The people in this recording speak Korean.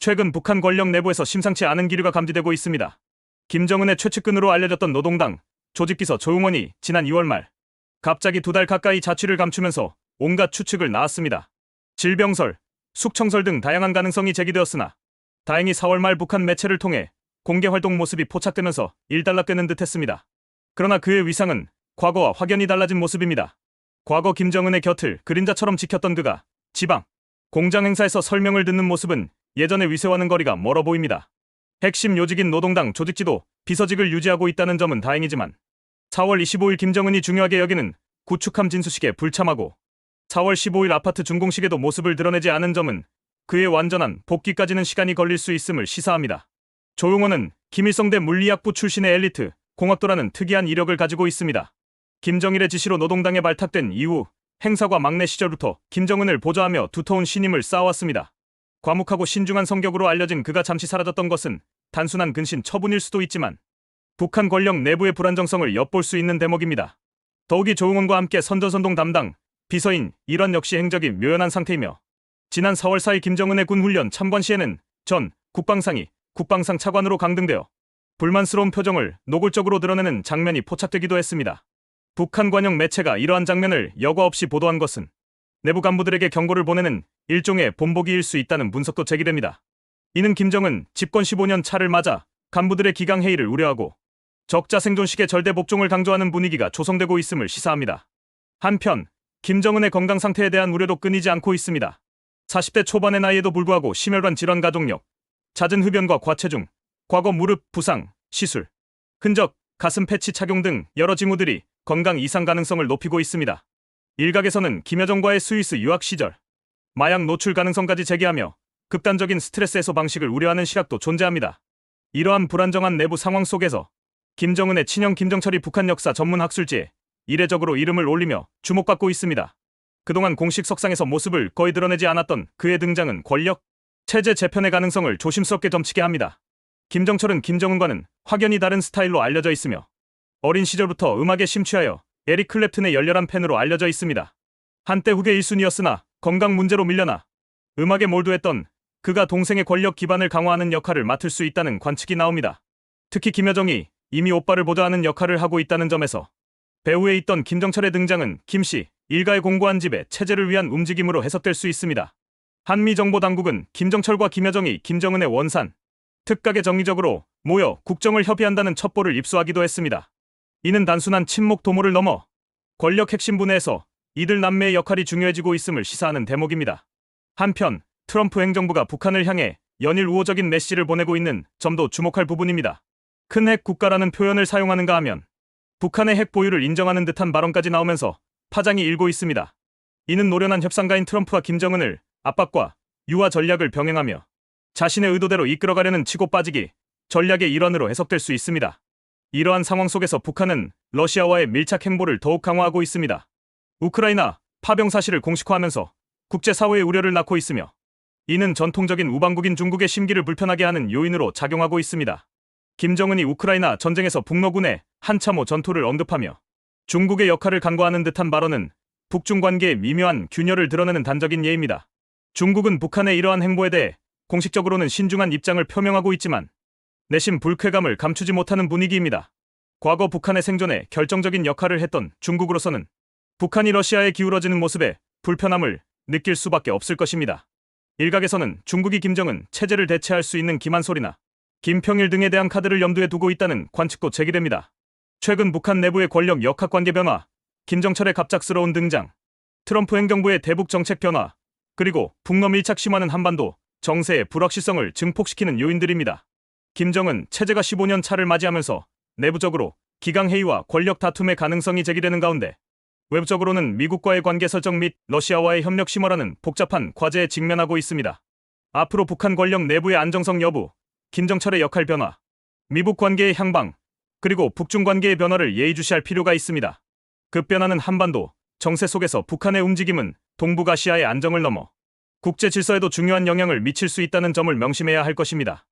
최근 북한 권력 내부에서 심상치 않은 기류가 감지되고 있습니다. 김정은의 최측근으로 알려졌던 노동당 조직비서 조용원이 지난 2월 말 갑자기 2달 가까이 자취를 감추면서 온갖 추측을 낳았습니다. 질병설, 숙청설 등 다양한 가능성이 제기되었으나 다행히 4월 말 북한 매체를 통해 공개 활동 모습이 포착되면서 일단락되는 듯했습니다. 그러나 그의 위상은 과거와 확연히 달라진 모습입니다. 과거 김정은의 곁을 그림자처럼 지켰던 그가 지방, 공장 행사에서 설명을 듣는 모습은 예전의 위세와는 거리가 멀어 보입니다. 핵심 요직인 노동당 조직지도 비서직을 유지하고 있다는 점은 다행이지만 4월 25일 김정은이 중요하게 여기는 구축함 진수식에 불참하고 4월 15일 아파트 준공식에도 모습을 드러내지 않은 점은 그의 완전한 복귀까지는 시간이 걸릴 수 있음을 시사합니다. 조용원은 김일성대 물리학부 출신의 엘리트 공학도라는 특이한 이력을 가지고 있습니다. 김정일의 지시로 노동당에 발탁된 이후 행사과 막내 시절부터 김정은을 보좌하며 두터운 신임을 쌓아왔습니다. 과묵하고 신중한 성격으로 알려진 그가 잠시 사라졌던 것은 단순한 근신 처분일 수도 있지만 북한 권력 내부의 불안정성을 엿볼 수 있는 대목입니다. 더욱이 조용원과 함께 선전선동 담당, 비서인 일원 역시 행적이 묘연한 상태이며 지난 4월 4일 김정은의 군훈련 참관 시에는 전 국방상이 국방상 차관으로 강등되어 불만스러운 표정을 노골적으로 드러내는 장면이 포착되기도 했습니다. 북한 관영 매체가 이러한 장면을 여과 없이 보도한 것은 내부 간부들에게 경고를 보내는 일종의 본보기일 수 있다는 분석도 제기됩니다. 이는 김정은 집권 15년 차를 맞아 간부들의 기강회의를 우려하고 적자 생존식의 절대 복종을 강조하는 분위기가 조성되고 있음을 시사합니다. 한편 김정은의 건강 상태에 대한 우려도 끊이지 않고 있습니다. 40대 초반의 나이에도 불구하고 심혈관 질환 가족력, 잦은 흡연과 과체중, 과거 무릎 부상, 시술, 흔적, 가슴 패치 착용 등 여러 징후들이 건강 이상 가능성을 높이고 있습니다. 일각에서는 김여정과의 스위스 유학 시절, 마약 노출 가능성까지 제기하며 극단적인 스트레스 해소 방식을 우려하는 시각도 존재합니다. 이러한 불안정한 내부 상황 속에서 김정은의 친형 김정철이 북한 역사 전문 학술지에 이례적으로 이름을 올리며 주목받고 있습니다. 그동안 공식 석상에서 모습을 거의 드러내지 않았던 그의 등장은 권력, 체제 재편의 가능성을 조심스럽게 점치게 합니다. 김정철은 김정은과는 확연히 다른 스타일로 알려져 있으며 어린 시절부터 음악에 심취하여 에릭 클랩튼의 열렬한 팬으로 알려져 있습니다. 한때 후계 1순위였으나 건강 문제로 밀려나 음악에 몰두했던 그가 동생의 권력 기반을 강화하는 역할을 맡을 수 있다는 관측이 나옵니다. 특히 김여정이 이미 오빠를 보좌하는 역할을 하고 있다는 점에서 배후에 있던 김정철의 등장은 김씨 일가의 공고한 집의 체제를 위한 움직임으로 해석될 수 있습니다. 한미 정보 당국은 김정철과 김여정이 김정은의 원산, 특각에 정기적으로 모여 국정을 협의한다는 첩보를 입수하기도 했습니다. 이는 단순한 친목 도모를 넘어 권력 핵심 분야에서 이들 남매의 역할이 중요해지고 있음을 시사하는 대목입니다. 한편 트럼프 행정부가 북한을 향해 연일 우호적인 메시지를 보내고 있는 점도 주목할 부분입니다. 큰 핵 국가라는 표현을 사용하는가 하면 북한의 핵 보유를 인정하는 듯한 발언까지 나오면서 파장이 일고 있습니다. 이는 노련한 협상가인 트럼프와 김정은을 압박과 유화 전략을 병행하며 자신의 의도대로 이끌어가려는 치고 빠지기 전략의 일환으로 해석될 수 있습니다. 이러한 상황 속에서 북한은 러시아와의 밀착 행보를 더욱 강화하고 있습니다. 우크라이나 파병 사실을 공식화하면서 국제사회의 우려를 낳고 있으며 이는 전통적인 우방국인 중국의 심기를 불편하게 하는 요인으로 작용하고 있습니다. 김정은이 우크라이나 전쟁에서 북러군의 한참호 전투를 언급하며 중국의 역할을 간과하는 듯한 발언은 북중 관계의 미묘한 균열을 드러내는 단적인 예입니다. 중국은 북한의 이러한 행보에 대해 공식적으로는 신중한 입장을 표명하고 있지만 내심 불쾌감을 감추지 못하는 분위기입니다. 과거 북한의 생존에 결정적인 역할을 했던 중국으로서는 북한이 러시아에 기울어지는 모습에 불편함을 느낄 수밖에 없을 것입니다. 일각에서는 중국이 김정은 체제를 대체할 수 있는 김한솔이나 김평일 등에 대한 카드를 염두에 두고 있다는 관측도 제기됩니다. 최근 북한 내부의 권력 역학관계 변화, 김정철의 갑작스러운 등장, 트럼프 행정부의 대북 정책 변화, 그리고 북러 밀착 심화는 한반도 정세의 불확실성을 증폭시키는 요인들입니다. 김정은 체제가 15년 차를 맞이하면서 내부적으로 기강회의와 권력 다툼의 가능성이 제기되는 가운데 외부적으로는 미국과의 관계 설정 및 러시아와의 협력 심화라는 복잡한 과제에 직면하고 있습니다. 앞으로 북한 권력 내부의 안정성 여부, 김정철의 역할 변화, 미북 관계의 향방, 그리고 북중 관계의 변화를 예의주시할 필요가 있습니다. 급변하는 한반도 정세 속에서 북한의 움직임은 동북아시아의 안정을 넘어 국제 질서에도 중요한 영향을 미칠 수 있다는 점을 명심해야 할 것입니다.